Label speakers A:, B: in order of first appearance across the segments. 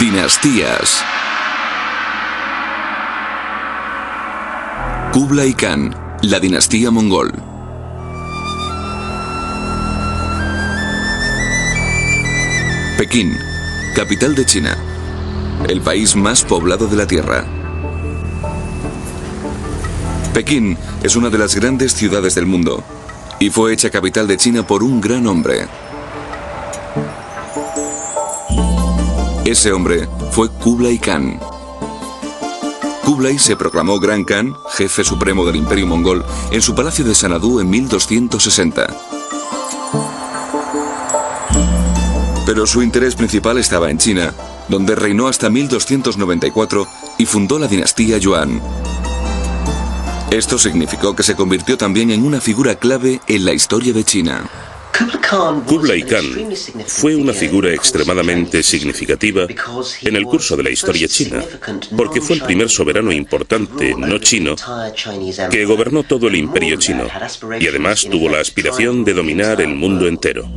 A: Dinastías. Kublai Khan, la dinastía mongol. Pekín, capital de China, el país más poblado de la Tierra. Pekín es una de las grandes ciudades del mundo y fue hecha capital de China por un gran hombre. Ese hombre fue Kublai Khan. Kublai se proclamó Gran Khan, jefe supremo del Imperio Mongol, en su palacio de Sanadú en 1260. Pero su interés principal estaba en China, donde reinó hasta 1294 y fundó la dinastía Yuan. Esto significó que se convirtió también en una figura clave en la historia de China.
B: Kublai Khan fue una figura extremadamente significativa en el curso de la historia china, porque fue el primer soberano importante no chino que gobernó todo el imperio chino y además tuvo la aspiración de dominar el mundo entero.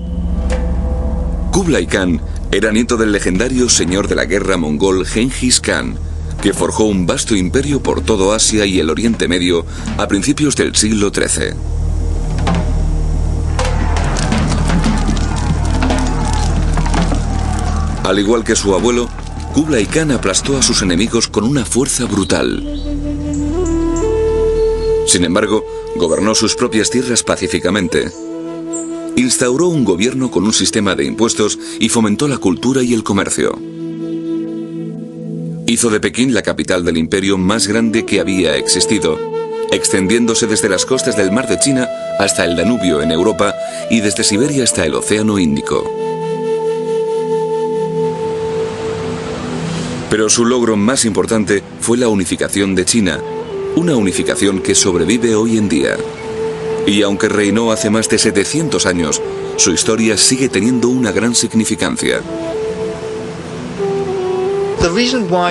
A: Kublai Khan era nieto del legendario señor de la guerra mongol Genghis Khan, que forjó un vasto imperio por todo Asia y el Oriente Medio a principios del siglo XIII. Al igual que su abuelo, Kublai Khan aplastó a sus enemigos con una fuerza brutal. Sin embargo, gobernó sus propias tierras pacíficamente. Instauró un gobierno con un sistema de impuestos y fomentó la cultura y el comercio. Hizo de Pekín la capital del imperio más grande que había existido, extendiéndose desde las costas del Mar de China hasta el Danubio en Europa y desde Siberia hasta el Océano Índico. Pero su logro más importante fue la unificación de China, una unificación que sobrevive hoy en día. Y aunque reinó hace más de 700 años, su historia sigue teniendo una gran significancia.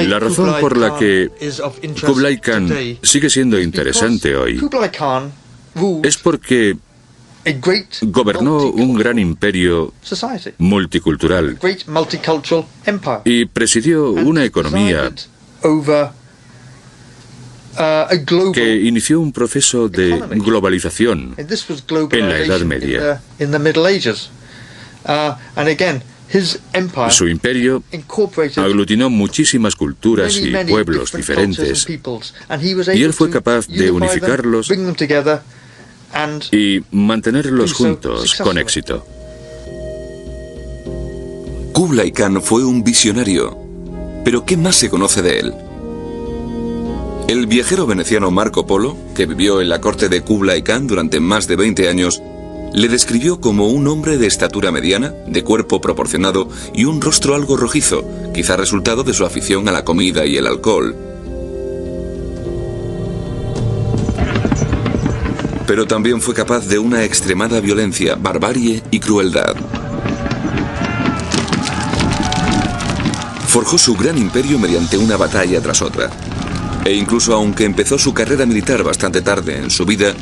C: La razón por la que Kublai Khan sigue siendo interesante hoy es porque gobernó un gran imperio multicultural y presidió una economía que inició un proceso de globalización en la Edad Media. Su imperio aglutinó muchísimas culturas y pueblos diferentes, y él fue capaz de unificarlos y mantenerlos juntos con éxito.
A: Kublai Khan fue un visionario, pero ¿qué más se conoce de él? El viajero veneciano Marco Polo, que vivió en la corte de Kublai Khan durante más de 20 años, le describió como un hombre de estatura mediana, de cuerpo proporcionado y un rostro algo rojizo, quizá resultado de su afición a la comida y el alcohol. Pero también fue capaz de una extremada violencia, barbarie y crueldad. Forjó su gran imperio mediante una batalla tras otra. E incluso aunque empezó su carrera militar bastante tarde en su vida,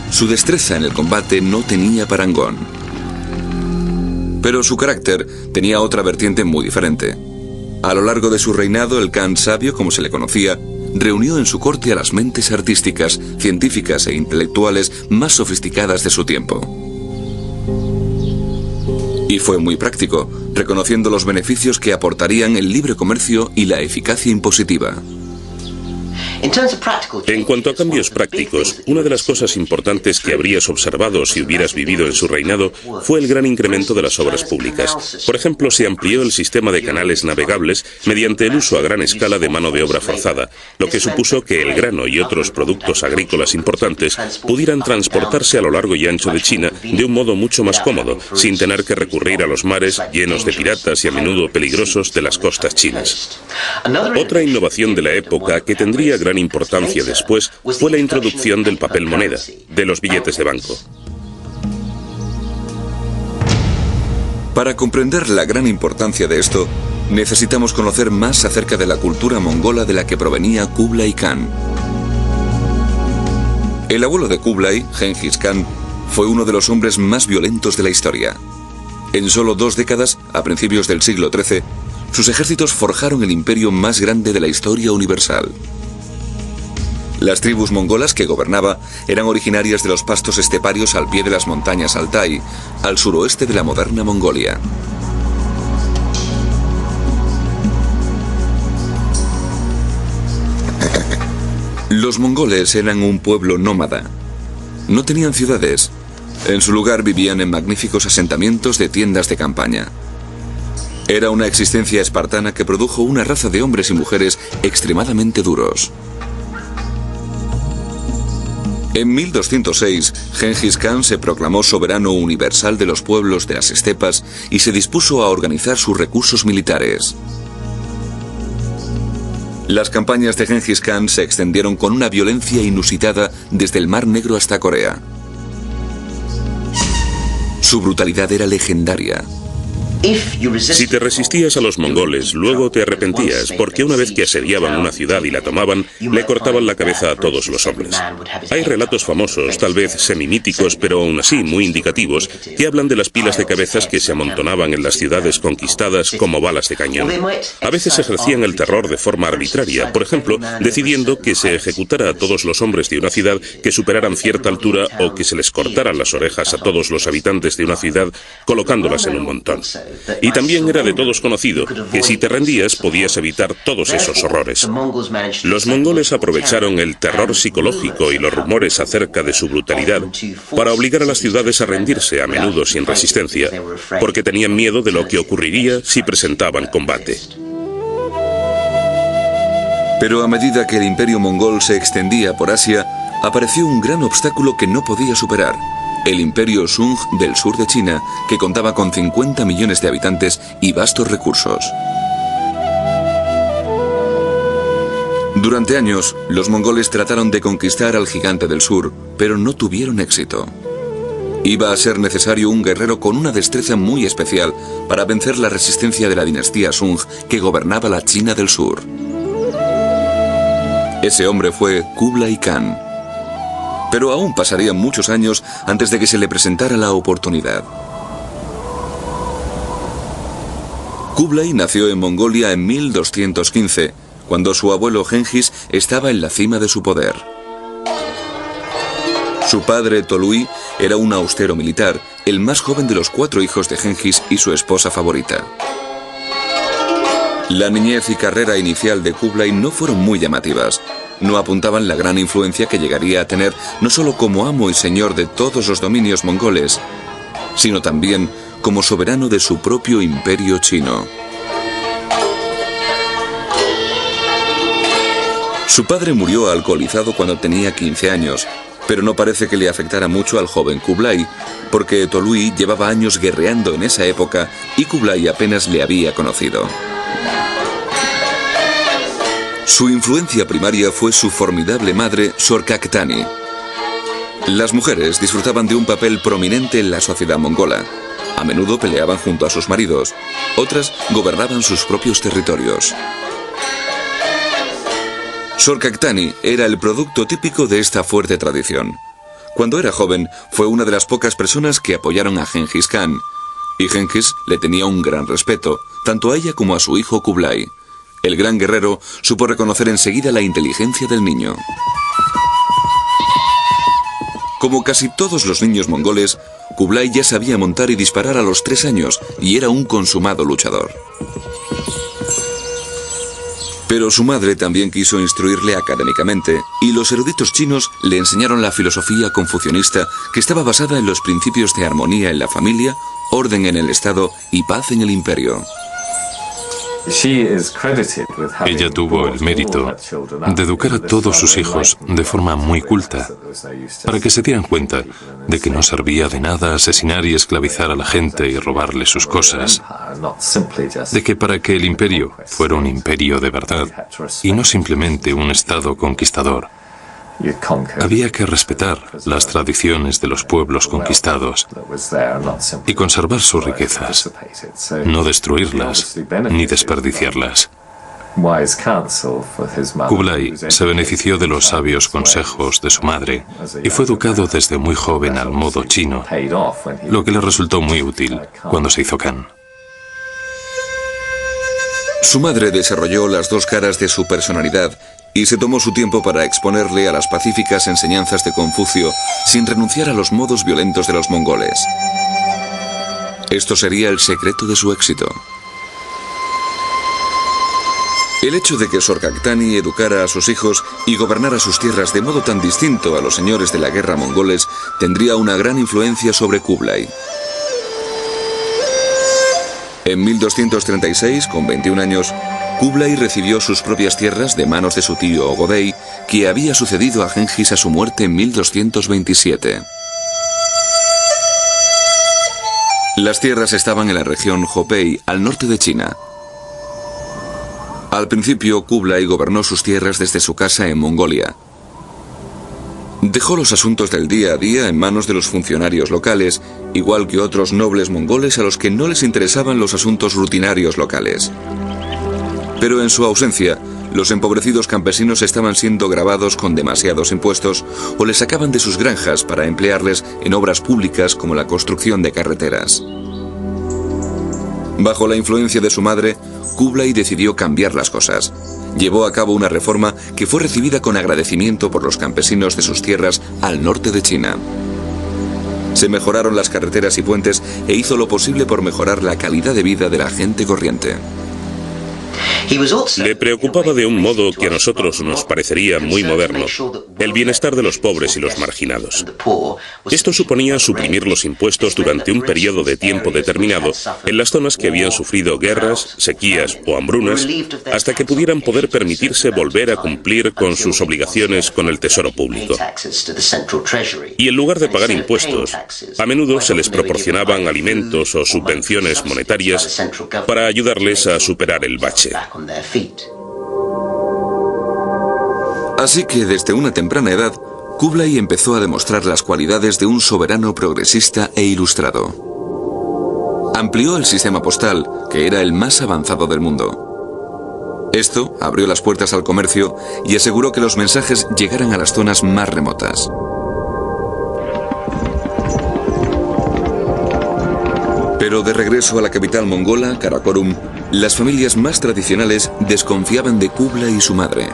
A: su destreza en el combate no tenía parangón. Pero su carácter tenía otra vertiente muy diferente. A lo largo de su reinado, el Khan sabio, como se le conocía, reunió en su corte a las mentes artísticas, científicas e intelectuales más sofisticadas de su tiempo. Y fue muy práctico, reconociendo los beneficios que aportarían el libre comercio y la eficacia impositiva.
B: En cuanto a cambios prácticos, una de las cosas importantes que habrías observado si hubieras vivido en su reinado fue el gran incremento de las obras públicas. Por ejemplo, se amplió el sistema de canales navegables mediante el uso a gran escala de mano de obra forzada, lo que supuso que el grano y otros productos agrícolas importantes pudieran transportarse a lo largo y ancho de China de un modo mucho más cómodo, sin tener que recurrir a los mares llenos de piratas y a menudo peligrosos de las costas chinas. Otra innovación de la época que tendría gran importancia después fue la introducción del papel moneda, de los billetes de banco.
A: Para comprender la gran importancia de esto, necesitamos conocer más acerca de la cultura mongola de la que provenía Kublai Khan. El abuelo de Kublai, Genghis Khan, fue uno de los hombres más violentos de la historia. En solo 2 décadas, a principios del siglo XIII, sus ejércitos forjaron el imperio más grande de la historia universal. Las tribus mongolas que gobernaba eran originarias de los pastos esteparios al pie de las montañas Altai, al suroeste de la moderna Mongolia. Los mongoles eran un pueblo nómada. No tenían ciudades. En su lugar vivían en magníficos asentamientos de tiendas de campaña. Era una existencia espartana que produjo una raza de hombres y mujeres extremadamente duros. En 1206, Gengis Khan se proclamó soberano universal de los pueblos de las estepas y se dispuso a organizar sus recursos militares. Las campañas de Gengis Khan se extendieron con una violencia inusitada desde el Mar Negro hasta Corea. Su brutalidad era legendaria.
B: Si te resistías a los mongoles, luego te arrepentías, porque una vez que asediaban una ciudad y la tomaban, le cortaban la cabeza a todos los hombres. Hay relatos famosos, tal vez semimíticos, pero aún así muy indicativos, que hablan de las pilas de cabezas que se amontonaban en las ciudades conquistadas como balas de cañón. A veces ejercían el terror de forma arbitraria, por ejemplo, decidiendo que se ejecutara a todos los hombres de una ciudad que superaran cierta altura o que se les cortaran las orejas a todos los habitantes de una ciudad colocándolas en un montón. Y también era de todos conocido que si te rendías podías evitar todos esos horrores. Los mongoles aprovecharon el terror psicológico y los rumores acerca de su brutalidad para obligar a las ciudades a rendirse, a menudo sin resistencia, porque tenían miedo de lo que ocurriría si presentaban combate.
A: Pero a medida que el imperio mongol se extendía por Asia, apareció un gran obstáculo que no podía superar: el imperio Sung del sur de China, que contaba con 50 millones de habitantes y vastos recursos. Durante años, los mongoles trataron de conquistar al gigante del sur, pero no tuvieron éxito. Iba a ser necesario un guerrero con una destreza muy especial para vencer la resistencia de la dinastía Sung que gobernaba la China del sur. Ese hombre fue Kublai Khan. Pero aún pasarían muchos años antes de que se le presentara la oportunidad. Kublai nació en Mongolia en 1215, cuando su abuelo Gengis estaba en la cima de su poder. Su padre Tolui era un austero militar, el más joven de los 4 hijos de Gengis y su esposa favorita. La niñez y carrera inicial de Kublai no fueron muy llamativas. No apuntaban la gran influencia que llegaría a tener no solo como amo y señor de todos los dominios mongoles, sino también como soberano de su propio imperio chino. Su padre murió alcoholizado cuando tenía 15 años, pero no parece que le afectara mucho al joven Kublai, porque Tolui llevaba años guerreando en esa época y Kublai apenas le había conocido. Su influencia primaria fue su formidable madre, Sorcaktani. Las mujeres disfrutaban de un papel prominente en la sociedad mongola. A menudo peleaban junto a sus maridos, otras gobernaban sus propios territorios. Sorcaktani era el producto típico de esta fuerte tradición. Cuando era joven, fue una de las pocas personas que apoyaron a Gengis Khan, y Gengis le tenía un gran respeto, tanto a ella como a su hijo Kublai. El gran guerrero supo reconocer enseguida la inteligencia del niño. Como casi todos los niños mongoles, Kublai ya sabía montar y disparar a los 3 años y era un consumado luchador. Pero su madre también quiso instruirle académicamente, y los eruditos chinos le enseñaron la filosofía confucionista que estaba basada en los principios de armonía en la familia, orden en el Estado y paz en el imperio.
D: Ella tuvo el mérito de educar a todos sus hijos de forma muy culta, para que se dieran cuenta de que no servía de nada asesinar y esclavizar a la gente y robarle sus cosas, de que para que el imperio fuera un imperio de verdad y no simplemente un estado conquistador, había que respetar las tradiciones de los pueblos conquistados y conservar sus riquezas, no destruirlas ni desperdiciarlas. Kublai se benefició de los sabios consejos de su madre y fue educado desde muy joven al modo chino, lo que le resultó muy útil cuando se hizo Khan.
A: Su madre desarrolló las dos caras de su personalidad y se tomó su tiempo para exponerle a las pacíficas enseñanzas de Confucio sin renunciar a los modos violentos de los mongoles. Esto sería el secreto de su éxito. El hecho de que Sorghaghtani educara a sus hijos y gobernara sus tierras de modo tan distinto a los señores de la guerra mongoles tendría una gran influencia sobre Kublai. En 1236, con 21 años, Kublai recibió sus propias tierras de manos de su tío Ogodei, que había sucedido a Gengis a su muerte en 1227. Las tierras estaban en la región Hopei, al norte de China. Al principio, Kublai gobernó sus tierras desde su casa en Mongolia. Dejó los asuntos del día a día en manos de los funcionarios locales, igual que otros nobles mongoles a los que no les interesaban los asuntos rutinarios locales. Pero en su ausencia, los empobrecidos campesinos estaban siendo gravados con demasiados impuestos o les sacaban de sus granjas para emplearles en obras públicas como la construcción de carreteras. Bajo la influencia de su madre, Kublai decidió cambiar las cosas. Llevó a cabo una reforma que fue recibida con agradecimiento por los campesinos de sus tierras al norte de China. Se mejoraron las carreteras y puentes e hizo lo posible por mejorar la calidad de vida de la gente corriente.
B: Le preocupaba de un modo que a nosotros nos parecería muy moderno, el bienestar de los pobres y los marginados. Esto suponía suprimir los impuestos durante un periodo de tiempo determinado en las zonas que habían sufrido guerras, sequías o hambrunas, hasta que pudieran poder permitirse volver a cumplir con sus obligaciones con el tesoro público. Y en lugar de pagar impuestos, a menudo se les proporcionaban alimentos o subvenciones monetarias para ayudarles a superar el bache.
A: Así que desde una temprana edad, Kublai empezó a demostrar las cualidades de un soberano progresista e ilustrado. Amplió el sistema postal, que era el más avanzado del mundo. Esto abrió las puertas al comercio y aseguró que los mensajes llegaran a las zonas más remotas. Pero de regreso a la capital mongola, Karakorum, las familias más tradicionales desconfiaban de Kublai y su madre.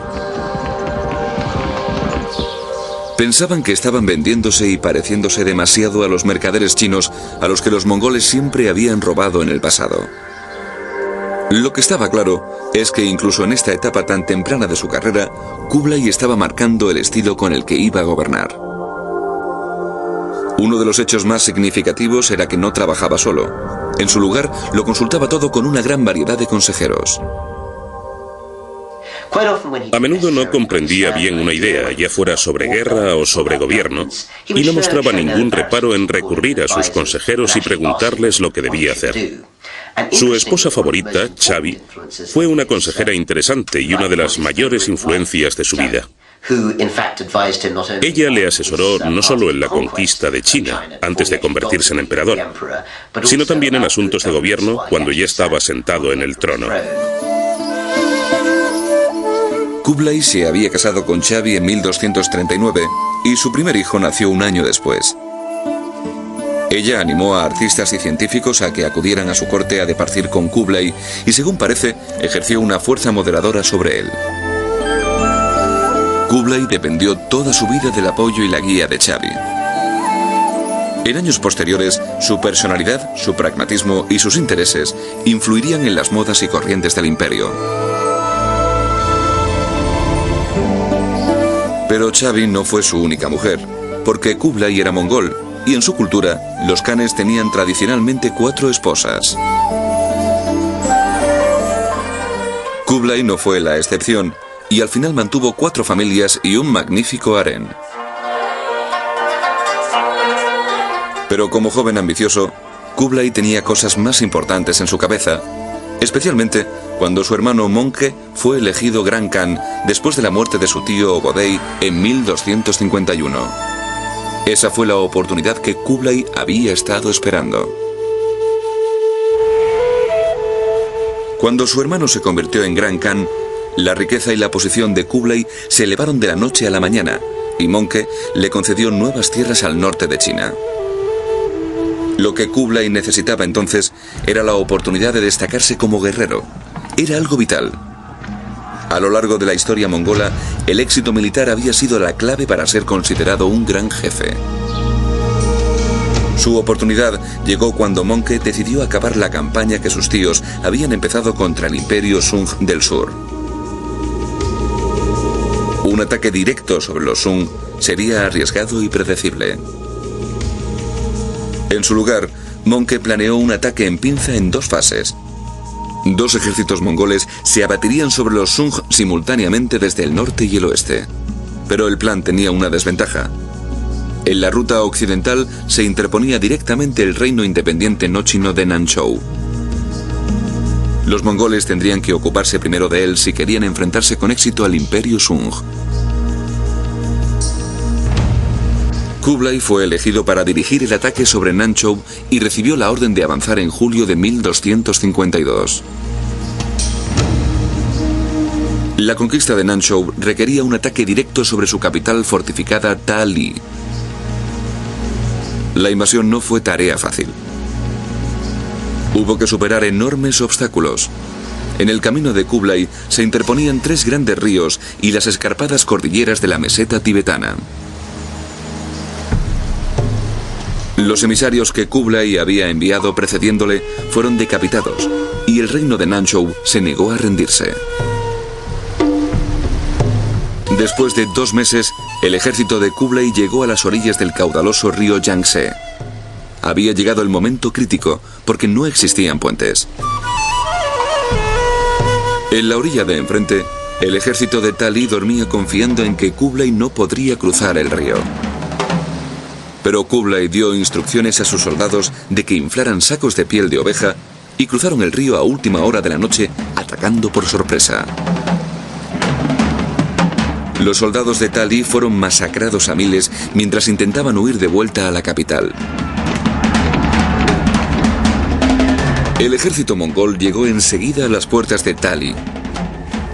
A: Pensaban que estaban vendiéndose y pareciéndose demasiado a los mercaderes chinos a los que los mongoles siempre habían robado en el pasado. Lo que estaba claro es que incluso en esta etapa tan temprana de su carrera, Kublai estaba marcando el estilo con el que iba a gobernar. Uno de los hechos más significativos era que no trabajaba solo. En su lugar, lo consultaba todo con una gran variedad de consejeros.
B: A menudo no comprendía bien una idea, ya fuera sobre guerra o sobre gobierno, y no mostraba ningún reparo en recurrir a sus consejeros y preguntarles lo que debía hacer. Su esposa favorita, Chabi, fue una consejera interesante y una de las mayores influencias de su vida. Ella le asesoró no solo en la conquista de China, antes de convertirse en emperador, sino también en asuntos de gobierno cuando ya estaba sentado en el trono.
A: Kublai se había casado con Chabi en 1239 y su primer hijo nació un año después. Ella animó a artistas y científicos a que acudieran a su corte a departir con Kublai y, según parece, ejerció una fuerza moderadora sobre él. Kublai dependió toda su vida del apoyo y la guía de Chabi. En años posteriores, su personalidad, su pragmatismo y sus intereses influirían en las modas y corrientes del imperio. Pero Chabi no fue su única mujer, porque Kublai era mongol, y en su cultura, los khanes tenían tradicionalmente 4 esposas. Kublai no fue la excepción, y al final mantuvo 4 familias y un magnífico harén. Pero como joven ambicioso, Kublai tenía cosas más importantes en su cabeza, especialmente cuando su hermano Möngke fue elegido Gran Khan después de la muerte de su tío Ogodei en 1251. Esa fue la oportunidad que Kublai había estado esperando. Cuando su hermano se convirtió en Gran Khan, la riqueza y la posición de Kublai se elevaron de la noche a la mañana, y Möngke le concedió nuevas tierras al norte de China. Lo que Kublai necesitaba entonces era la oportunidad de destacarse como guerrero, era algo vital. A lo largo de la historia mongola, el éxito militar había sido la clave para ser considerado un gran jefe. Su oportunidad llegó cuando Möngke decidió acabar la campaña que sus tíos habían empezado contra el Imperio Sung del Sur. Un ataque directo sobre los Sung sería arriesgado y predecible. En su lugar, Möngke planeó un ataque en pinza en 2 fases. 2 ejércitos mongoles se abatirían sobre los Sung simultáneamente desde el norte y el oeste. Pero el plan tenía una desventaja. En la ruta occidental se interponía directamente el reino independiente no chino de Nanzhou. Los mongoles tendrían que ocuparse primero de él si querían enfrentarse con éxito al Imperio Sung. Kublai fue elegido para dirigir el ataque sobre Nanzhou y recibió la orden de avanzar en julio de 1252. La conquista de Nanzhou requería un ataque directo sobre su capital fortificada Ta-Li. La invasión no fue tarea fácil. Hubo que superar enormes obstáculos. En el camino de Kublai se interponían 3 grandes ríos y las escarpadas cordilleras de la meseta tibetana. Los emisarios que Kublai había enviado precediéndole fueron decapitados y el reino de Nanzhou se negó a rendirse. Después de 2 meses, el ejército de Kublai llegó a las orillas del caudaloso río Yangtze. Había llegado el momento crítico porque no existían puentes. En la orilla de enfrente, el ejército de Ta-Li dormía confiando en que Kublai no podría cruzar el río. Pero Kublai dio instrucciones a sus soldados de que inflaran sacos de piel de oveja y cruzaron el río a última hora de la noche, atacando por sorpresa. Los soldados de Ta-Li fueron masacrados a miles mientras intentaban huir de vuelta a la capital. El ejército mongol llegó enseguida a las puertas de Ta-Li.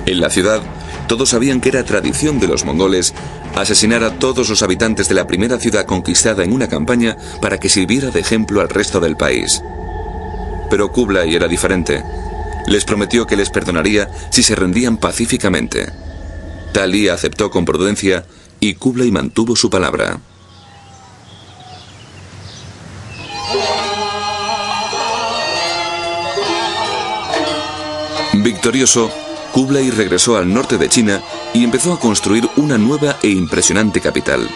A: En la ciudad, todos sabían que era tradición de los mongoles asesinar a todos los habitantes de la primera ciudad conquistada en una campaña para que sirviera de ejemplo al resto del país. Pero Kublai era diferente. Les prometió que les perdonaría si se rendían pacíficamente. Ta-Li aceptó con prudencia y Kublai mantuvo su palabra. Victorioso, Kublai regresó al norte de China y empezó a construir una nueva e impresionante capital.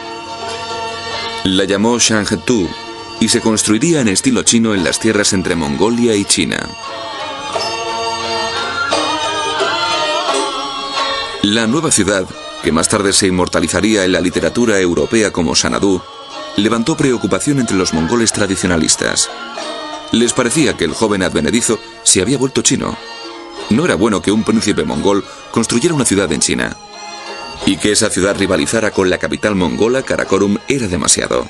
A: La llamó Shangtu y se construiría en estilo chino en las tierras entre Mongolia y China. La nueva ciudad, que más tarde se inmortalizaría en la literatura europea como Sanadú, levantó preocupación entre los mongoles tradicionalistas. Les parecía que el joven advenedizo se había vuelto chino. No era bueno que un príncipe mongol construyera una ciudad en China. Y que esa ciudad rivalizara con la capital mongola, Karakorum, era demasiado.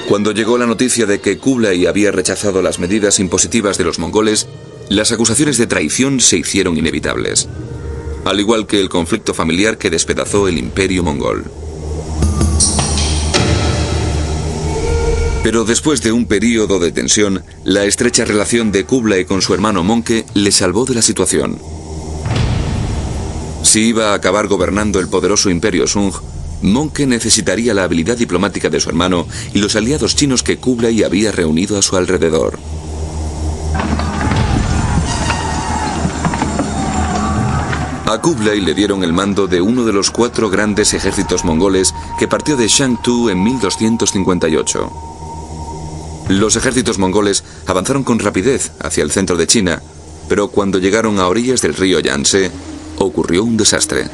A: Cuando llegó la noticia de que Kublai había rechazado las medidas impositivas de los mongoles, las acusaciones de traición se hicieron inevitables, al igual que el conflicto familiar que despedazó el imperio mongol. Pero después de un período de tensión, la estrecha relación de Kublai con su hermano Möngke le salvó de la situación. Si iba a acabar gobernando el poderoso imperio Sung, Möngke necesitaría la habilidad diplomática de su hermano y los aliados chinos que Kublai había reunido a su alrededor. A Kublai le dieron el mando de uno de los 4 grandes ejércitos mongoles que partió de Shangtu en 1258. Los ejércitos mongoles avanzaron con rapidez hacia el centro de China, pero cuando llegaron a orillas del río Yangtze, ocurrió un desastre.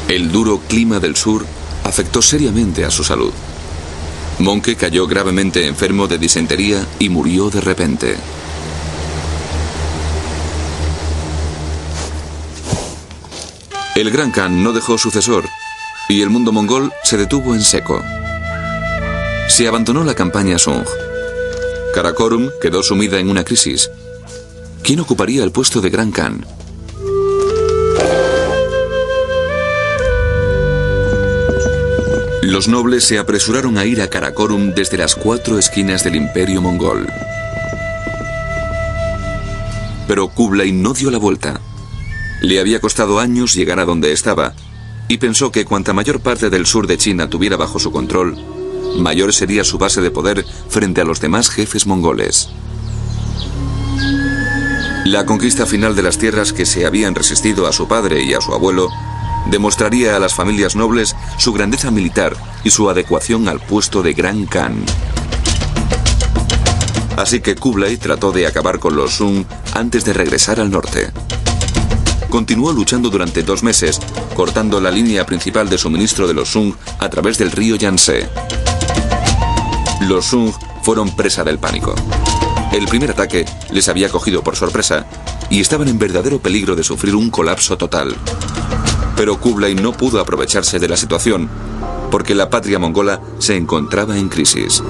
A: El duro clima del sur afectó seriamente a su salud. Möngke cayó gravemente enfermo de disentería y murió de repente. El Gran Khan no dejó sucesor y el mundo mongol se detuvo en seco. Se abandonó la campaña Sung. Karakorum quedó sumida en una crisis. ¿Quién ocuparía el puesto de Gran Khan? Los nobles se apresuraron a ir a Karakorum desde las 4 esquinas del imperio mongol. Pero Kublai no dio la vuelta. Le había costado años llegar a donde estaba, y pensó que cuanta mayor parte del sur de China tuviera bajo su control, mayor sería su base de poder frente a los demás jefes mongoles. La conquista final de las tierras que se habían resistido a su padre y a su abuelo demostraría a las familias nobles su grandeza militar y su adecuación al puesto de Gran Khan. Así que Kublai trató de acabar con los Sung antes de regresar al norte. Continuó luchando durante 2 meses, cortando la línea principal de suministro de los Sung a través del río Yangtze. Los Sung fueron presa del pánico. El primer ataque les había cogido por sorpresa y estaban en verdadero peligro de sufrir un colapso total. Pero Kublai no pudo aprovecharse de la situación porque la patria mongola se encontraba en crisis.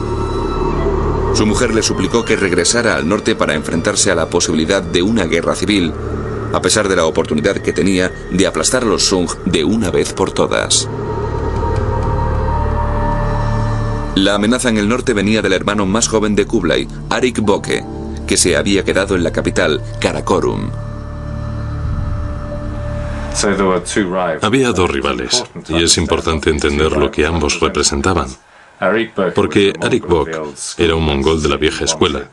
A: Su mujer le suplicó que regresara al norte para enfrentarse a la posibilidad de una guerra civil, a pesar de la oportunidad que tenía de aplastar a los Sung de una vez por todas. La amenaza en el norte venía del hermano más joven de Kublai, Arik Boke, que se había quedado en la capital, Karakorum.
D: Había 2 rivales, y es importante entender lo que ambos representaban. Porque Arik Bok era un mongol de la vieja escuela,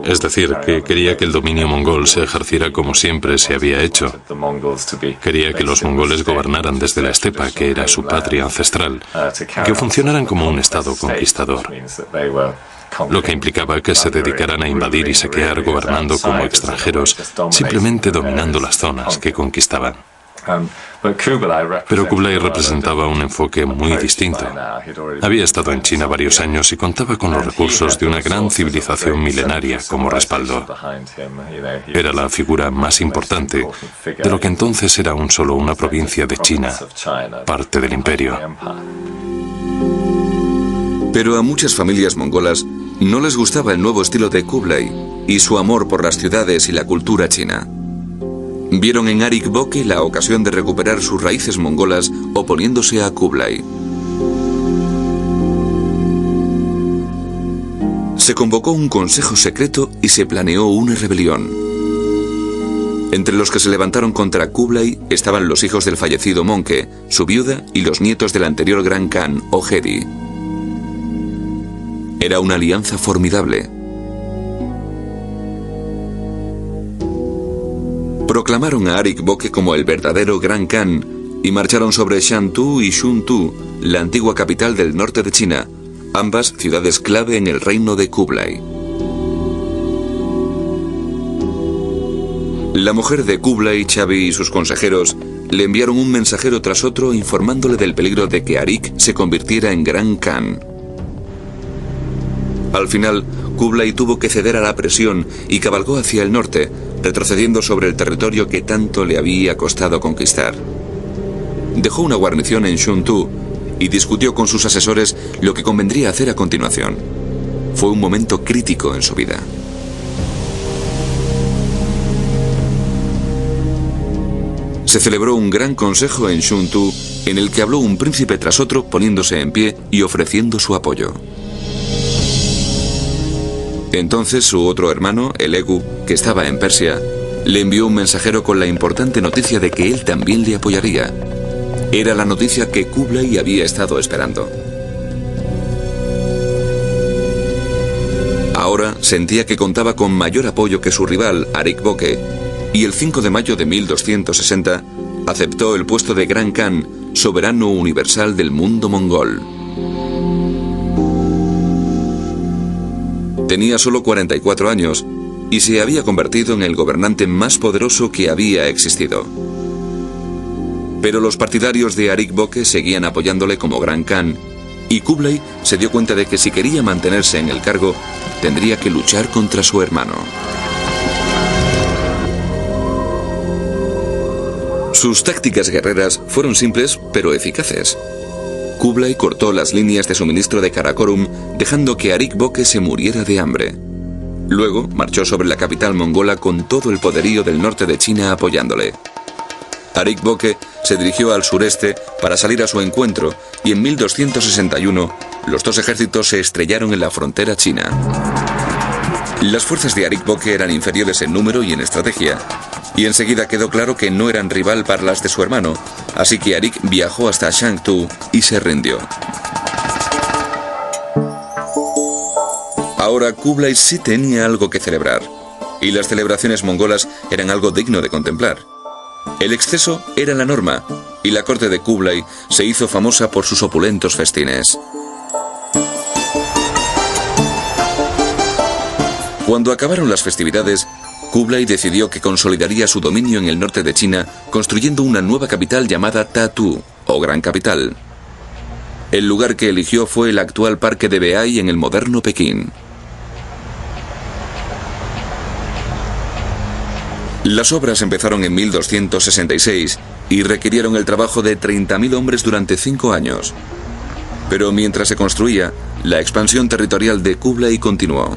D: es decir, que quería que el dominio mongol se ejerciera como siempre se había hecho. Quería que los mongoles gobernaran desde la estepa, que era su patria ancestral, que funcionaran como un estado conquistador, lo que implicaba que se dedicaran a invadir y saquear gobernando como extranjeros, simplemente dominando las zonas que conquistaban. Pero Kublai representaba un enfoque muy distinto. Había estado en China varios años y contaba con los recursos de una gran civilización milenaria como respaldo. Era la figura más importante de lo que entonces era aún solo una provincia de China, parte del imperio.
A: Pero a muchas familias mongolas no les gustaba el nuevo estilo de Kublai y su amor por las ciudades y la cultura china. Vieron en Arik Boke la ocasión de recuperar sus raíces mongolas oponiéndose a Kublai. Se convocó un consejo secreto y se planeó una rebelión. Entre los que se levantaron contra Kublai estaban los hijos del fallecido Monke, su viuda y los nietos del anterior Gran Khan, Ojedi. Era una alianza formidable. Proclamaron a Arik Boke como el verdadero Gran Khan y marcharon sobre Shantu y Shuntu, la antigua capital del norte de China, ambas ciudades clave en el reino de Kublai. La mujer de Kublai, Chabi y sus consejeros le enviaron un mensajero tras otro informándole del peligro de que Arik se convirtiera en Gran Khan. Al final, Kublai tuvo que ceder a la presión y cabalgó hacia el norte, retrocediendo sobre el territorio que tanto le había costado conquistar. Dejó una guarnición en Shuntu y discutió con sus asesores lo que convendría hacer a continuación. Fue un momento crítico en su vida. Se celebró un gran consejo en Shuntu en el que habló un príncipe tras otro poniéndose en pie y ofreciendo su apoyo. Entonces su otro hermano, el Egu, que estaba en Persia, le envió un mensajero con la importante noticia de que él también le apoyaría. Era la noticia que Kublai había estado esperando. Ahora sentía que contaba con mayor apoyo que su rival, Arik Boke, y el 5 de mayo de 1260 aceptó el puesto de Gran Khan, soberano universal del mundo mongol. Tenía solo 44 años y se había convertido en el gobernante más poderoso que había existido. Pero los partidarios de Arik Boke seguían apoyándole como Gran Khan y Kublai se dio cuenta de que si quería mantenerse en el cargo, tendría que luchar contra su hermano. Sus tácticas guerreras fueron simples pero eficaces. Kublai cortó las líneas de suministro de Karakorum, dejando que Arik Boke se muriera de hambre. Luego marchó sobre la capital mongola con todo el poderío del norte de China apoyándole. Arik Boke se dirigió al sureste para salir a su encuentro y en 1261 los dos ejércitos se estrellaron en la frontera china. Las fuerzas de Arik Boke eran inferiores en número y en estrategia, y enseguida quedó claro que no eran rival para las de su hermano, así que Arik viajó hasta Shangtu y se rindió. Ahora Kublai sí tenía algo que celebrar, y las celebraciones mongolas eran algo digno de contemplar. El exceso era la norma, y la corte de Kublai se hizo famosa por sus opulentos festines. Cuando acabaron las festividades, Kublai decidió que consolidaría su dominio en el norte de China construyendo una nueva capital llamada Tatu, o Gran Capital. El lugar que eligió fue el actual Parque de Beai en el moderno Pekín. Las obras empezaron en 1266 y requirieron el trabajo de 30.000 hombres durante 5 años. Pero mientras se construía, la expansión territorial de Kublai continuó.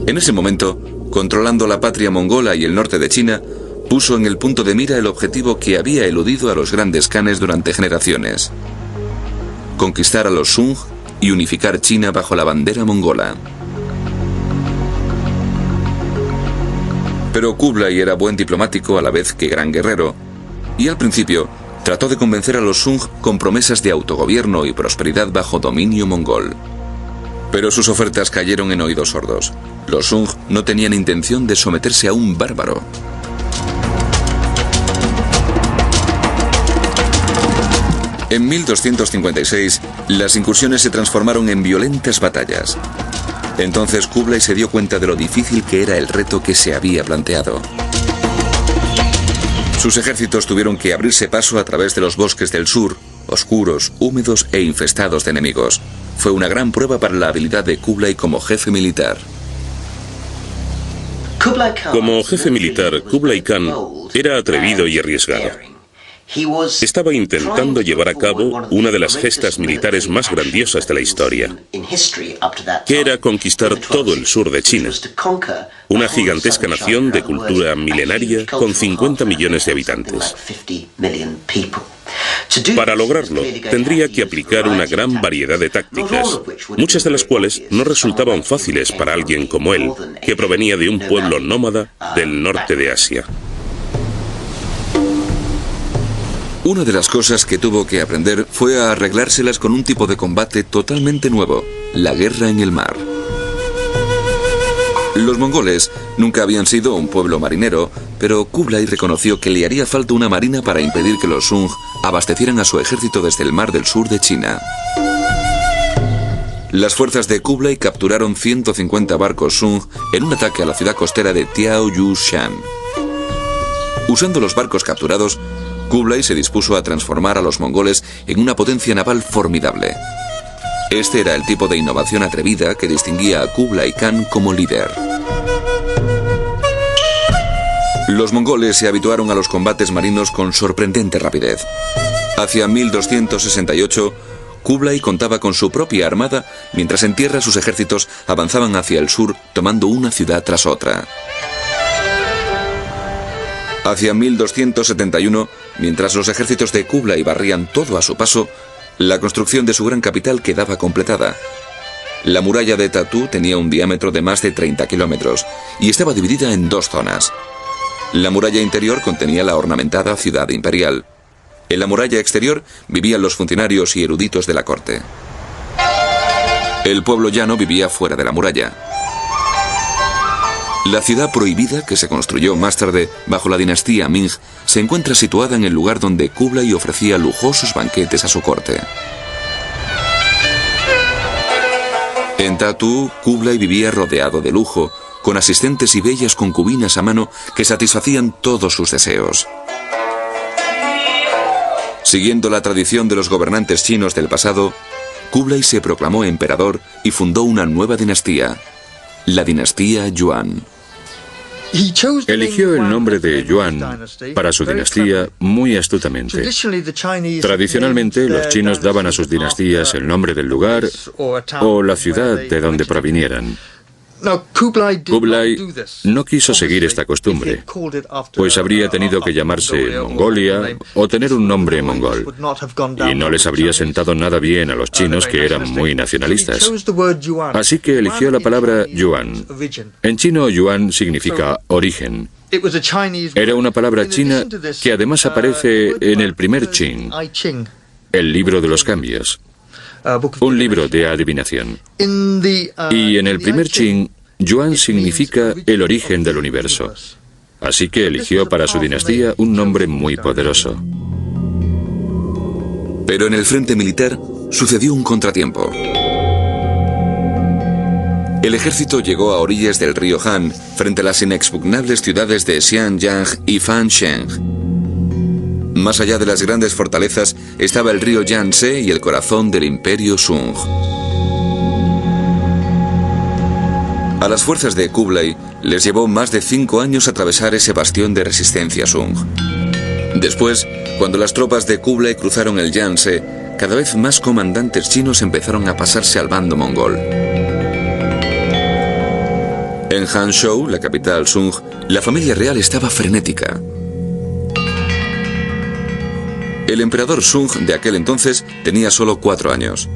A: En ese momento, controlando la patria mongola y el norte de China, puso en el punto de mira el objetivo que había eludido a los grandes khanes durante generaciones: conquistar a los Sung y unificar China bajo la bandera mongola. Pero Kublai era buen diplomático a la vez que gran guerrero, y al principio trató de convencer a los Sung con promesas de autogobierno y prosperidad bajo dominio mongol. Pero sus ofertas cayeron en oídos sordos. Los Sung no tenían intención de someterse a un bárbaro. En 1256, las incursiones se transformaron en violentas batallas. Entonces Kublai se dio cuenta de lo difícil que era el reto que se había planteado. Sus ejércitos tuvieron que abrirse paso a través de los bosques del sur, oscuros, húmedos e infestados de enemigos. Fue una gran prueba para la habilidad de Kublai como jefe militar.
B: Como jefe militar, Kublai Khan era atrevido y arriesgado. Estaba intentando llevar a cabo una de las gestas militares más grandiosas de la historia, que era conquistar todo el sur de China, una gigantesca nación de cultura milenaria con 50 millones de habitantes. Para lograrlo, tendría que aplicar una gran variedad de tácticas, muchas de las cuales no resultaban fáciles para alguien como él, que provenía de un pueblo nómada del norte de Asia.
A: Una de las cosas que tuvo que aprender fue a arreglárselas con un tipo de combate totalmente nuevo: la guerra en el mar. Los mongoles nunca habían sido un pueblo marinero, pero Kublai reconoció que le haría falta una marina para impedir que los Sung abastecieran a su ejército desde el mar del sur de China. Las fuerzas de Kublai capturaron 150 barcos Sung en un ataque a la ciudad costera de Tiaoyushan. Usando los barcos capturados, Kublai se dispuso a transformar a los mongoles en una potencia naval formidable. Este era el tipo de innovación atrevida que distinguía a Kublai Khan como líder. Los mongoles se habituaron a los combates marinos con sorprendente rapidez. Hacia 1268, Kublai contaba con su propia armada, mientras en tierra sus ejércitos avanzaban hacia el sur, tomando una ciudad tras otra. Hacia 1271, mientras los ejércitos de Kublai barrían todo a su paso, la construcción de su gran capital quedaba completada. La muralla de Tatu tenía un diámetro de más de 30 kilómetros y estaba dividida en 2 zonas. La muralla interior contenía la ornamentada ciudad imperial. En la muralla exterior vivían los funcionarios y eruditos de la corte. El pueblo llano vivía fuera de la muralla. La ciudad prohibida, que se construyó más tarde bajo la dinastía Ming, se encuentra situada en el lugar donde Kublai ofrecía lujosos banquetes a su corte. En Tatu, Kublai vivía rodeado de lujo, con asistentes y bellas concubinas a mano que satisfacían todos sus deseos. Siguiendo la tradición de los gobernantes chinos del pasado, Kublai se proclamó emperador y fundó una nueva dinastía, la dinastía Yuan.
C: Eligió el nombre de Yuan para su dinastía muy astutamente. Tradicionalmente, los chinos daban a sus dinastías el nombre del lugar o la ciudad de donde provinieran. Kublai no quiso seguir esta costumbre, pues habría tenido que llamarse Mongolia o tener un nombre mongol, y no les habría sentado nada bien a los chinos, que eran muy nacionalistas. Así que eligió la palabra Yuan. En chino, Yuan significa origen. Era una palabra china que además aparece en el primer Qing, el libro de los cambios, un libro de adivinación. Y en el primer Qing, Yuan significa el origen del universo. Así que eligió para su dinastía un nombre muy poderoso.
A: Pero en el frente militar sucedió un contratiempo. El ejército llegó a orillas del río Han, frente a las inexpugnables ciudades de Xianyang y Fancheng. Más allá de las grandes fortalezas estaba el río Yangtze y el corazón del imperio Sung. A las fuerzas de Kublai les llevó más de 5 años atravesar ese bastión de resistencia Sung. Después, cuando las tropas de Kublai cruzaron el Yangtze, cada vez más comandantes chinos empezaron a pasarse al bando mongol. En Hanzhou, la capital Sung, la familia real estaba frenética. El emperador Sung de aquel entonces tenía solo 4 años.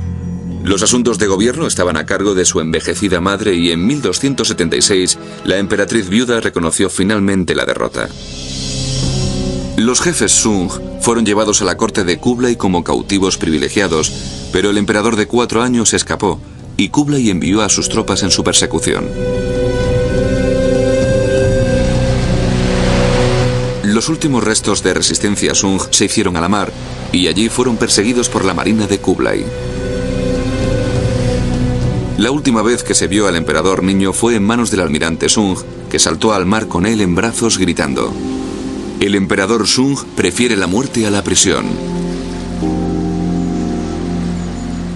A: Los asuntos de gobierno estaban a cargo de su envejecida madre y en 1276 la emperatriz viuda reconoció finalmente la derrota. Los jefes Sung fueron llevados a la corte de Kublai como cautivos privilegiados, pero el emperador de 4 años escapó y Kublai envió a sus tropas en su persecución. Los últimos restos de resistencia Sung se hicieron a la mar y allí fueron perseguidos por la marina de Kublai. La última vez que se vio al emperador niño fue en manos del almirante Sung, que saltó al mar con él en brazos gritando: "El emperador Sung prefiere la muerte a la prisión".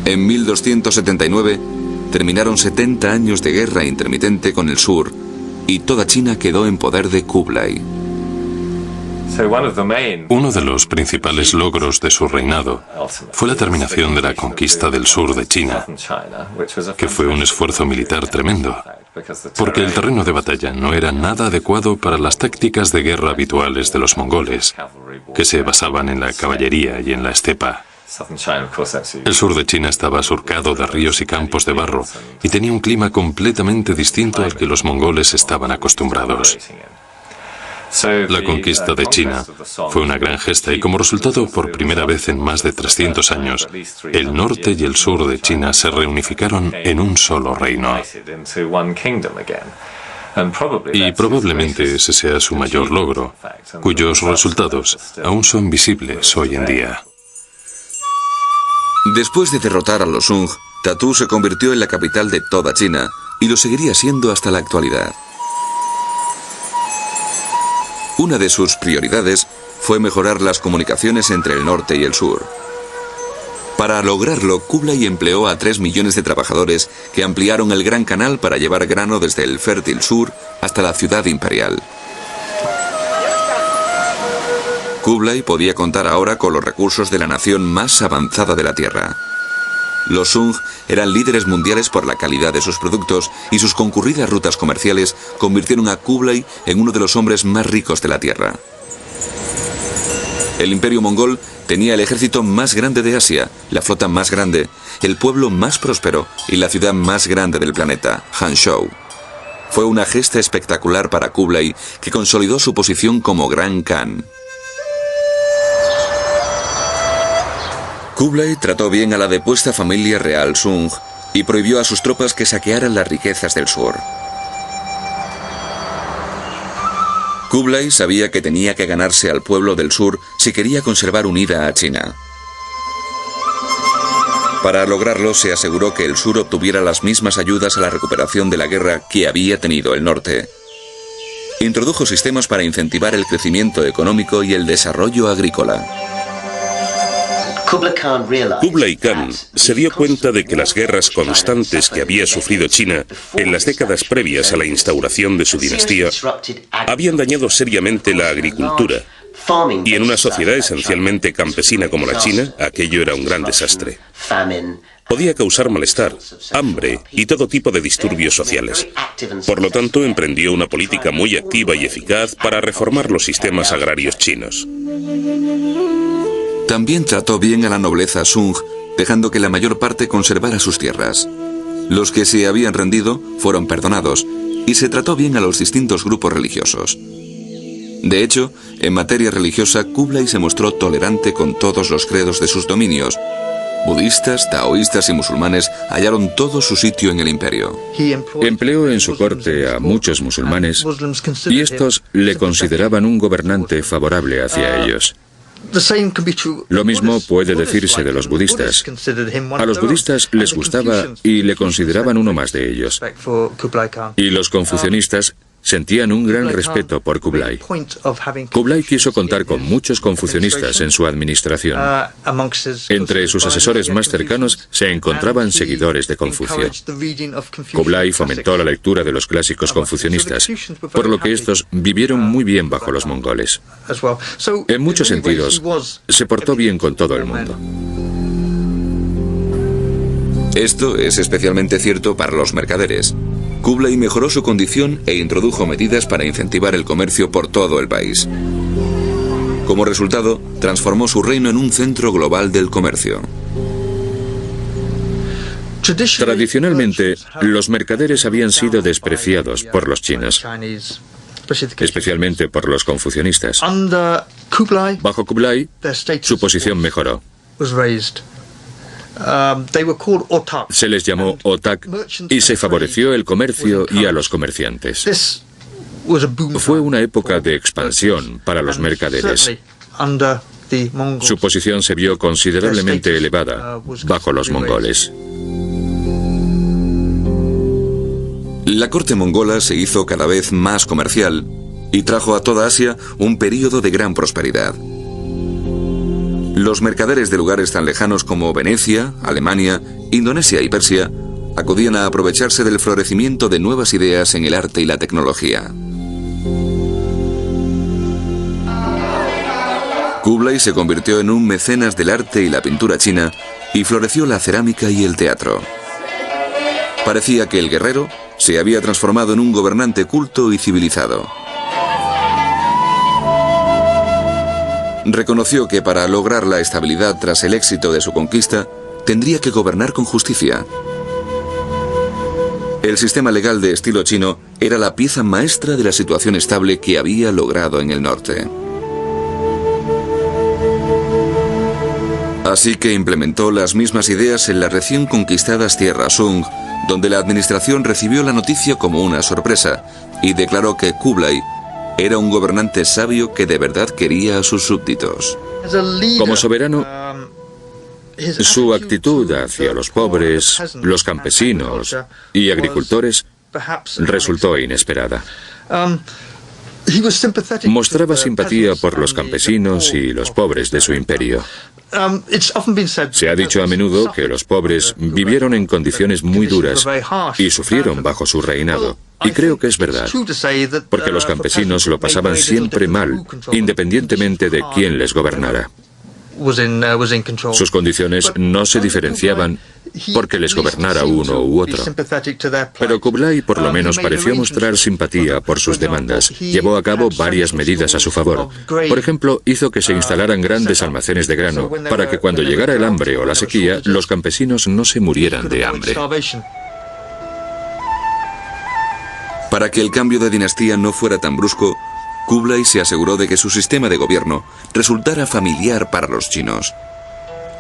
A: En 1279 terminaron 70 años de guerra intermitente con el sur y toda China quedó en poder de Kublai.
D: Uno de los principales logros de su reinado fue la terminación de la conquista del sur de China, que fue un esfuerzo militar tremendo, porque el terreno de batalla no era nada adecuado para las tácticas de guerra habituales de los mongoles, que se basaban en la caballería y en la estepa. El sur de China estaba surcado de ríos y campos de barro y tenía un clima completamente distinto al que los mongoles estaban acostumbrados. La conquista de China fue una gran gesta y como resultado, por primera vez en más de 300 años, el norte y el sur de China se reunificaron en un solo reino. Y probablemente ese sea su mayor logro, cuyos resultados aún son visibles hoy en día.
A: Después de derrotar a los Sung, Tatú se convirtió en la capital de toda China y lo seguiría siendo hasta la actualidad. Una de sus prioridades fue mejorar las comunicaciones entre el norte y el sur. Para lograrlo, Kublai empleó a 3 millones de trabajadores que ampliaron el Gran Canal para llevar grano desde el fértil sur hasta la ciudad imperial. Kublai podía contar ahora con los recursos de la nación más avanzada de la Tierra. Los Sung eran líderes mundiales por la calidad de sus productos y sus concurridas rutas comerciales convirtieron a Kublai en uno de los hombres más ricos de la Tierra. El imperio mongol tenía el ejército más grande de Asia, la flota más grande, el pueblo más próspero y la ciudad más grande del planeta, Hanzhou. Fue una gesta espectacular para Kublai que consolidó su posición como Gran Khan. Kublai trató bien a la depuesta familia real Sung y prohibió a sus tropas que saquearan las riquezas del sur. Kublai sabía que tenía que ganarse al pueblo del sur si quería conservar unida a China. Para lograrlo, se aseguró que el sur obtuviera las mismas ayudas a la recuperación de la guerra que había tenido el norte. Introdujo sistemas para incentivar el crecimiento económico y el desarrollo agrícola.
B: Kublai Khan se dio cuenta de que las guerras constantes que había sufrido China en las décadas previas a la instauración de su dinastía habían dañado seriamente la agricultura, y en una sociedad esencialmente campesina como la China, aquello era un gran desastre. Podía causar malestar, hambre y todo tipo de disturbios sociales. Por lo tanto, emprendió una política muy activa y eficaz para reformar los sistemas agrarios chinos.
A: También trató bien a la nobleza Sung, dejando que la mayor parte conservara sus tierras. Los que se habían rendido fueron perdonados, y se trató bien a los distintos grupos religiosos. De hecho, en materia religiosa, Kublai se mostró tolerante con todos los credos de sus dominios. Budistas, taoístas y musulmanes hallaron todo su sitio en el imperio.
C: Empleó en su corte a muchos musulmanes y estos le consideraban un gobernante favorable hacia ellos. Lo mismo puede decirse de los budistas. A los budistas les gustaba y le consideraban uno más de ellos. Y los confucianistas sentían un gran respeto por Kublai. Kublai quiso contar con muchos confucianistas en su administración. Entre sus asesores más cercanos se encontraban seguidores de Confucio. Kublai fomentó la lectura de los clásicos confucianistas, por lo que estos vivieron muy bien bajo los mongoles. En muchos sentidos, se portó bien con todo el mundo.
A: Esto es especialmente cierto para los mercaderes. Kublai mejoró su condición e introdujo medidas para incentivar el comercio por todo el país. Como resultado, transformó su reino en un centro global del comercio.
C: Tradicionalmente, los mercaderes habían sido despreciados por los chinos, especialmente por los confucianistas. Bajo Kublai, su posición mejoró. Se les llamó otak y se favoreció el comercio y a los comerciantes. Fue una época de expansión para los mercaderes. Su posición se vio considerablemente elevada bajo los mongoles.
A: La corte mongola se hizo cada vez más comercial y trajo a toda Asia un período de gran prosperidad. Los mercaderes de lugares tan lejanos como Venecia, Alemania, Indonesia y Persia acudían a aprovecharse del florecimiento de nuevas ideas en el arte y la tecnología. Kublai se convirtió en un mecenas del arte y la pintura china y floreció la cerámica y el teatro. Parecía que el guerrero se había transformado en un gobernante culto y civilizado. Reconoció que para lograr la estabilidad tras el éxito de su conquista, tendría que gobernar con justicia. El sistema legal de estilo chino era la pieza maestra de la situación estable que había logrado en el norte. Así que implementó las mismas ideas en las recién conquistadas tierras Sung, donde la administración recibió la noticia como una sorpresa y declaró que Kublai era un gobernante sabio que de verdad quería a sus súbditos.
C: Como soberano, su actitud hacia los pobres, los campesinos y agricultores resultó inesperada. Mostraba simpatía por los campesinos y los pobres de su imperio. Se ha dicho a menudo que los pobres vivieron en condiciones muy duras y sufrieron bajo su reinado. Y creo que es verdad, porque los campesinos lo pasaban siempre mal, independientemente de quién les gobernara. Sus condiciones no se diferenciaban porque les gobernara uno u otro. Pero Kublai por lo menos pareció mostrar simpatía por sus demandas. Llevó a cabo varias medidas a su favor. Por ejemplo, hizo que se instalaran grandes almacenes de grano para que cuando llegara el hambre o la sequía, los campesinos no se murieran de hambre.
A: Para que el cambio de dinastía no fuera tan brusco, Kublai se aseguró de que su sistema de gobierno resultara familiar para los chinos.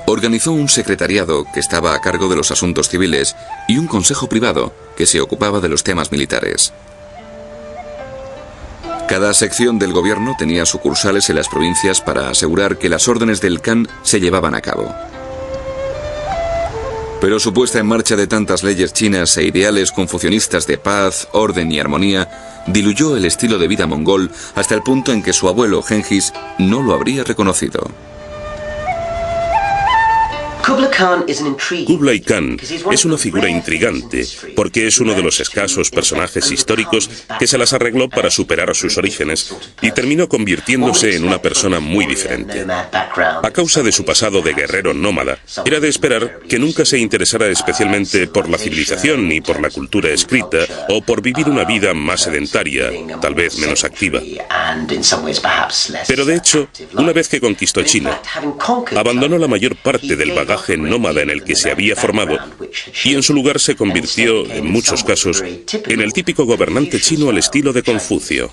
A: Organizó un secretariado que estaba a cargo de los asuntos civiles y un consejo privado que se ocupaba de los temas militares. Cada sección del gobierno tenía sucursales en las provincias para asegurar que las órdenes del Khan se llevaban a cabo. Pero su puesta en marcha de tantas leyes chinas e ideales confucianistas de paz, orden y armonía diluyó el estilo de vida mongol hasta el punto en que su abuelo Genghis no lo habría reconocido.
B: Kublai Khan es una figura intrigante porque es uno de los escasos personajes históricos que se las arregló para superar sus orígenes y terminó convirtiéndose en una persona muy diferente. A causa de su pasado de guerrero nómada, era de esperar que nunca se interesara especialmente por la civilización ni por la cultura escrita o por vivir una vida más sedentaria, tal vez menos activa. Pero de hecho, una vez que conquistó China, abandonó la mayor parte del bagaje nómada en el que se había formado y en su lugar se convirtió, en muchos casos, en el típico gobernante chino al estilo de Confucio.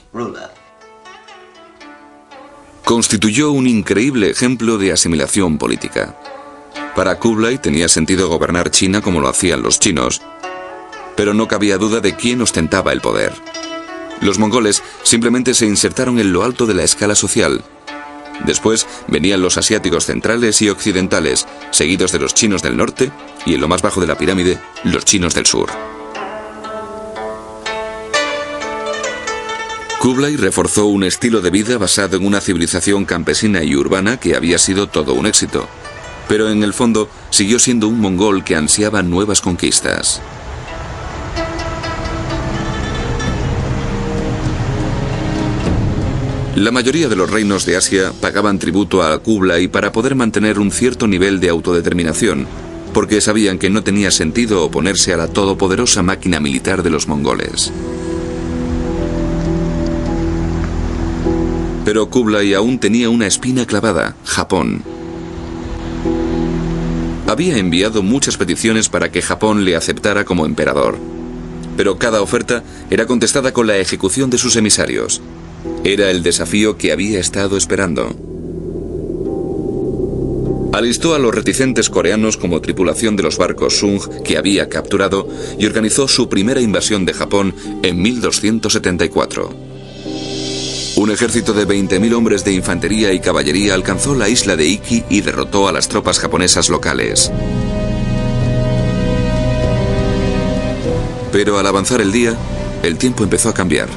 A: Constituyó un increíble ejemplo de asimilación política. Para Kublai tenía sentido gobernar China como lo hacían los chinos, pero no cabía duda de quién ostentaba el poder. Los mongoles simplemente se insertaron en lo alto de la escala social. Después venían los asiáticos centrales y occidentales, seguidos de los chinos del norte y, en lo más bajo de la pirámide, los chinos del sur. Kublai reforzó un estilo de vida basado en una civilización campesina y urbana que había sido todo un éxito, pero en el fondo siguió siendo un mongol que ansiaba nuevas conquistas. La mayoría de los reinos de Asia pagaban tributo a Kublai para poder mantener un cierto nivel de autodeterminación, porque sabían que no tenía sentido oponerse a la todopoderosa máquina militar de los mongoles. Pero Kublai aún tenía una espina clavada: Japón. Había enviado muchas peticiones para que Japón le aceptara como emperador, pero cada oferta era contestada con la ejecución de sus emisarios. Era el desafío que había estado esperando. Alistó a los reticentes coreanos como tripulación de los barcos Sung que había capturado y organizó su primera invasión de Japón en 1274. Un ejército de 20.000 hombres de infantería y caballería alcanzó la isla de Iki y derrotó a las tropas japonesas locales. Pero al avanzar el día, el tiempo empezó a cambiar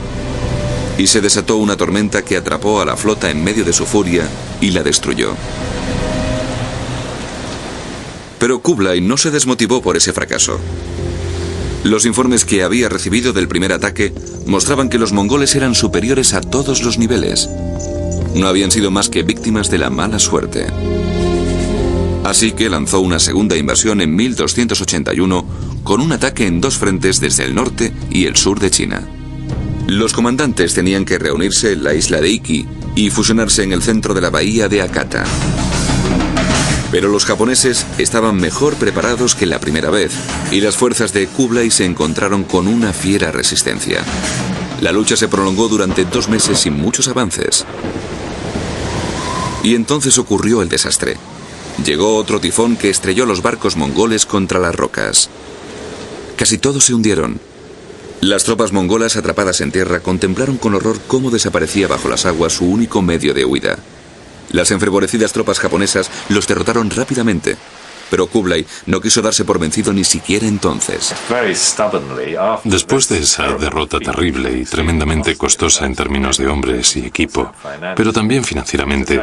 A: y se desató una tormenta que atrapó a la flota en medio de su furia y la destruyó. Pero Kublai no se desmotivó por ese fracaso. Los informes que había recibido del primer ataque mostraban que los mongoles eran superiores a todos los niveles. No habían sido más que víctimas de la mala suerte. Así que lanzó una segunda invasión en 1281 con un ataque en dos frentes desde el norte y el sur de China. Los comandantes tenían que reunirse en la isla de Iki y fusionarse en el centro de la bahía de Hakata. Pero los japoneses estaban mejor preparados que la primera vez y las fuerzas de Kublai se encontraron con una fiera resistencia. La lucha se prolongó durante 2 meses sin muchos avances. Y entonces ocurrió el desastre. Llegó otro tifón que estrelló los barcos mongoles contra las rocas. Casi todos se hundieron. Las tropas mongolas atrapadas en tierra contemplaron con horror cómo desaparecía bajo las aguas su único medio de huida. Las enfervorecidas tropas japonesas los derrotaron rápidamente, pero Kublai no quiso darse por vencido ni siquiera entonces.
D: Después de esa derrota terrible y tremendamente costosa en términos de hombres y equipo, pero también financieramente,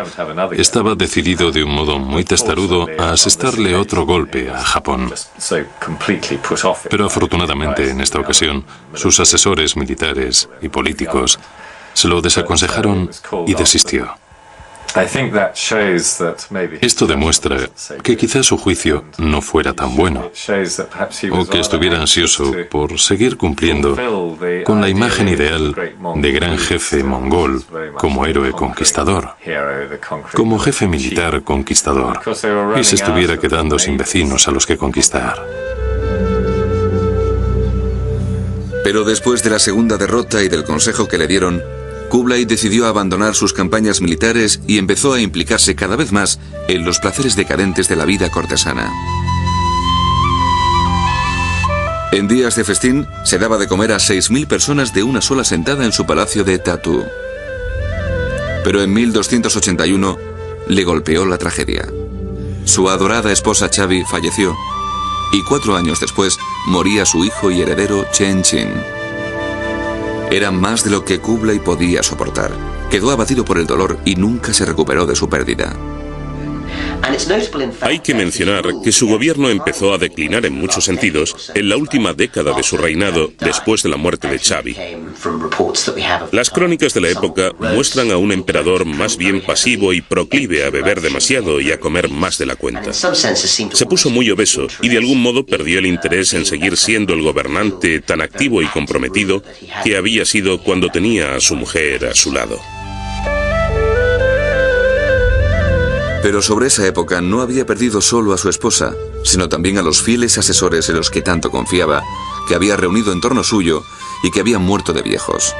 D: estaba decidido de un modo muy testarudo a asestarle otro golpe a Japón. Pero afortunadamente en esta ocasión, sus asesores militares y políticos se lo desaconsejaron y desistió. Esto demuestra que quizás su juicio no fuera tan bueno, o que estuviera ansioso por seguir cumpliendo con la imagen ideal de gran jefe mongol como héroe conquistador, como jefe militar conquistador, y se estuviera quedando sin vecinos a los que conquistar.
A: Pero después de la segunda derrota y del consejo que le dieron, Kublai decidió abandonar sus campañas militares y empezó a implicarse cada vez más en los placeres decadentes de la vida cortesana. En días de festín se daba de comer a 6.000 personas de una sola sentada en su palacio de Tatu. Pero en 1281 le golpeó la tragedia. Su adorada esposa Chabi falleció y 4 años después moría su hijo y heredero Chen Qin. Era más de lo que Kublai podía soportar. Quedó abatido por el dolor y nunca se recuperó de su pérdida.
B: Hay que mencionar que su gobierno empezó a declinar en muchos sentidos en la última década de su reinado después de la muerte de Xavi. Las crónicas de la época muestran a un emperador más bien pasivo y proclive a beber demasiado y a comer más de la cuenta. Se puso muy obeso y de algún modo perdió el interés en seguir siendo el gobernante tan activo y comprometido que había sido cuando tenía a su mujer a su lado.
A: Pero sobre esa época no había perdido solo a su esposa, sino también a los fieles asesores en los que tanto confiaba, que había reunido en torno suyo y que habían muerto de viejos.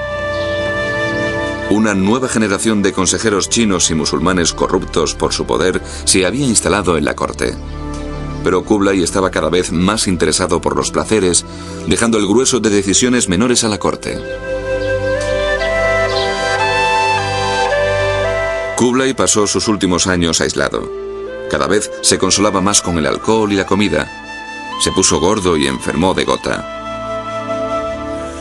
A: Una nueva generación de consejeros chinos y musulmanes corruptos por su poder se había instalado en la corte. Pero Kublai estaba cada vez más interesado por los placeres, dejando el grueso de decisiones menores a la corte. Kublai pasó sus últimos años aislado. Cada vez se consolaba más con el alcohol y la comida. Se puso gordo y enfermó de gota.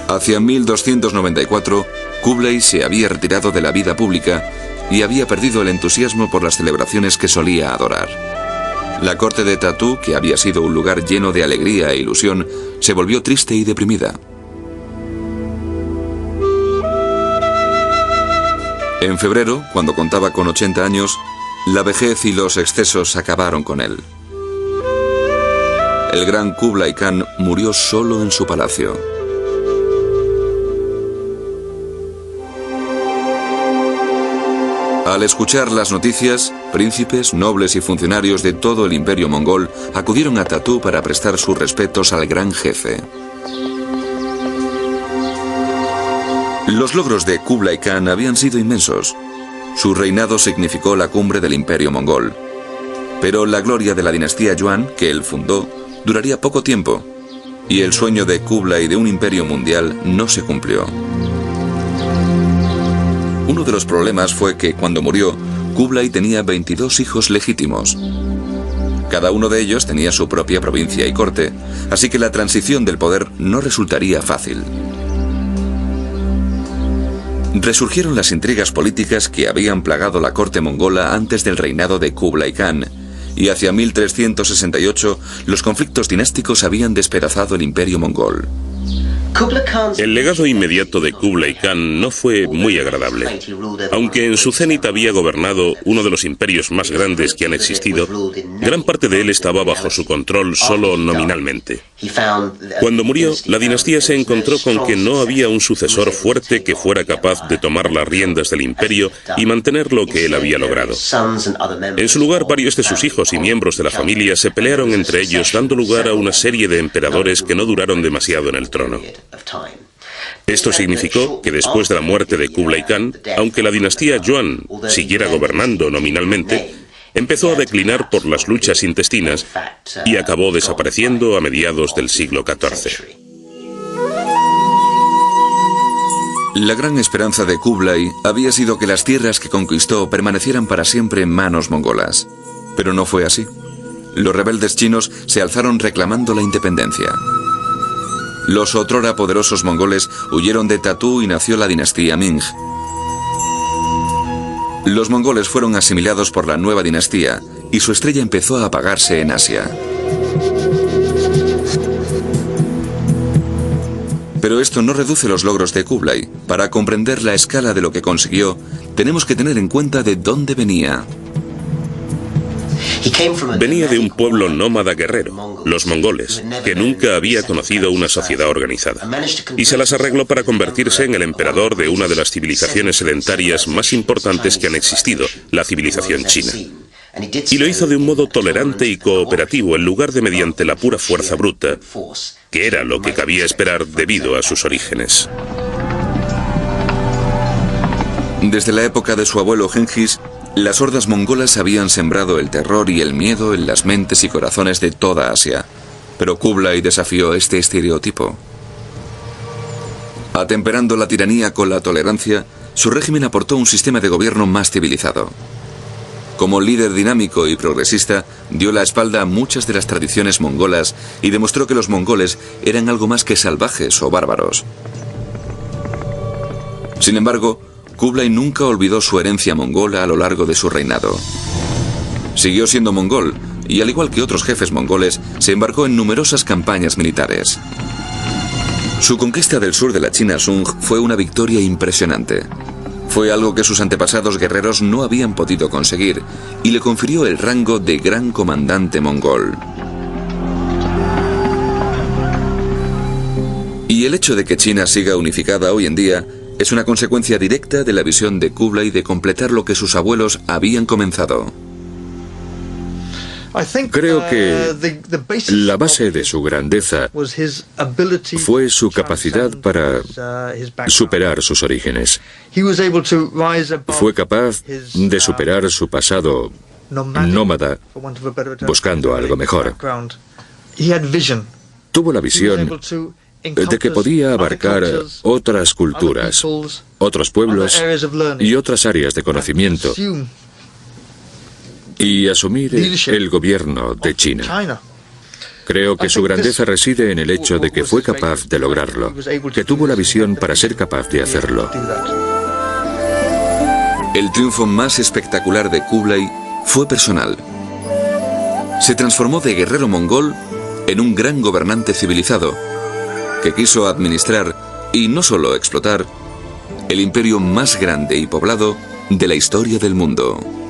A: Hacia 1294, Kublai se había retirado de la vida pública y había perdido el entusiasmo por las celebraciones que solía adorar. La corte de Tatú, que había sido un lugar lleno de alegría e ilusión, se volvió triste y deprimida. En febrero, cuando contaba con 80 años, la vejez y los excesos acabaron con él. El gran Kublai Khan murió solo en su palacio. Al escuchar las noticias, príncipes, nobles y funcionarios de todo el imperio mongol acudieron a Tatú para prestar sus respetos al gran jefe. Los logros de Kublai Khan habían sido inmensos. Su reinado significó la cumbre del imperio mongol. Pero la gloria de la dinastía Yuan, que él fundó, duraría poco tiempo, y el sueño de Kublai de un imperio mundial no se cumplió. Uno de los problemas fue que cuando murió, Kublai tenía 22 hijos legítimos. Cada uno de ellos tenía su propia provincia y corte, así que la transición del poder no resultaría fácil. Resurgieron las intrigas políticas que habían plagado la corte mongola antes del reinado de Kublai Khan, y hacia 1368 los conflictos dinásticos habían despedazado el imperio mongol.
B: El legado inmediato de Kublai Khan no fue muy agradable. Aunque en su cenit había gobernado uno de los imperios más grandes que han existido, gran parte de él estaba bajo su control solo nominalmente. Cuando murió, la dinastía se encontró con que no había un sucesor fuerte que fuera capaz de tomar las riendas del imperio y mantener lo que él había logrado. En su lugar, varios de sus hijos y miembros de la familia se pelearon entre ellos, dando lugar a una serie de emperadores que no duraron demasiado en el trono. Esto significó que después de la muerte de Kublai Khan, aunque la dinastía Yuan siguiera gobernando nominalmente, empezó a declinar por las luchas intestinas y acabó desapareciendo a mediados del siglo XIV.
A: La gran esperanza de Kublai había sido que las tierras que conquistó permanecieran para siempre en manos mongolas. Pero no fue así. Los rebeldes chinos se alzaron reclamando la independencia. Los otrora poderosos mongoles huyeron de Tatú y nació la dinastía Ming. Los mongoles fueron asimilados por la nueva dinastía y su estrella empezó a apagarse en Asia. Pero esto no reduce los logros de Kublai. Para comprender la escala de lo que consiguió, tenemos que tener en cuenta de dónde venía.
B: Venía de un pueblo nómada guerrero, los mongoles, que nunca había conocido una sociedad organizada, y se las arregló para convertirse en el emperador de una de las civilizaciones sedentarias más importantes que han existido, la civilización china. Y lo hizo de un modo tolerante y cooperativo en lugar de mediante la pura fuerza bruta, que era lo que cabía esperar debido a sus orígenes.
A: Desde la época de su abuelo Genghis, las hordas mongolas habían sembrado el terror y el miedo en las mentes y corazones de toda Asia. Pero Kublai desafió este estereotipo. Atemperando la tiranía con la tolerancia, su régimen aportó un sistema de gobierno más civilizado. Como líder dinámico y progresista, dio la espalda a muchas de las tradiciones mongolas y demostró que los mongoles eran algo más que salvajes o bárbaros. Sin embargo, Kublai nunca olvidó su herencia mongola a lo largo de su reinado. Siguió siendo mongol y, al igual que otros jefes mongoles, se embarcó en numerosas campañas militares. Su conquista del sur de la China Sung fue una victoria impresionante. Fue algo que sus antepasados guerreros no habían podido conseguir y le confirió el rango de gran comandante mongol. Y el hecho de que China siga unificada hoy en día es una consecuencia directa de la visión de Kublai de completar lo que sus abuelos habían comenzado.
C: Creo que la base de su grandeza fue su capacidad para superar sus orígenes. Fue capaz de superar su pasado nómada buscando algo mejor. Tuvo la visión de que podía abarcar otras culturas, otros pueblos y otras áreas de conocimiento y asumir el gobierno de China. Creo que su grandeza reside en el hecho de que fue capaz de lograrlo, que tuvo la visión para ser capaz de hacerlo.
A: El triunfo más espectacular de Kublai fue personal. Se transformó de guerrero mongol en un gran gobernante civilizado que quiso administrar, y no solo explotar, el imperio más grande y poblado de la historia del mundo.